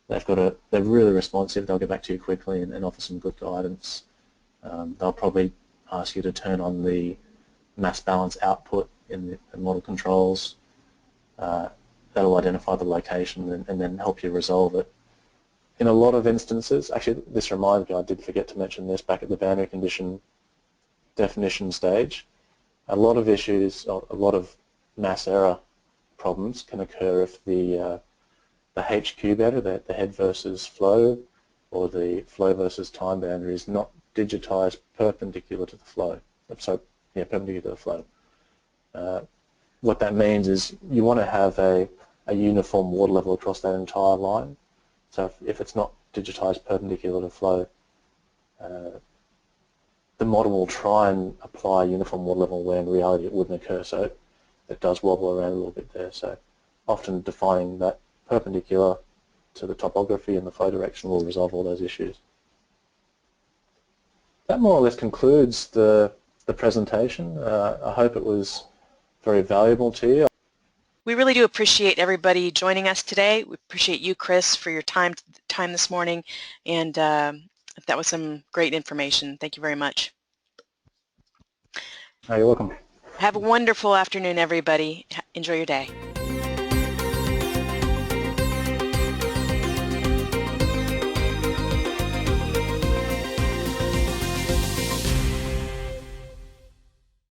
They're really responsive. They'll get back to you quickly and offer some good guidance. They'll probably ask you to turn on the mass balance output in the model controls. That'll identify the location and then help you resolve it. In a lot of instances, actually this reminds me, I did forget to mention this back at the boundary condition definition stage, a lot of issues, a lot of mass error problems can occur if the HQ boundary, the head versus flow, or the flow versus time boundary is not digitized perpendicular to the flow. So, yeah, perpendicular to the flow. What that means is you want to have a uniform water level across that entire line. So if it's not digitized perpendicular to flow, the model will try and apply a uniform water level where in reality it wouldn't occur. So it does wobble around a little bit there. So often defining that perpendicular to the topography and the flow direction will resolve all those issues. That more or less concludes the presentation. I hope it was very valuable to you. We really do appreciate everybody joining us today. We appreciate you, Chris, for your time this morning, and that was some great information. Thank you very much. Oh, you're welcome. Have a wonderful afternoon, everybody. Enjoy your day.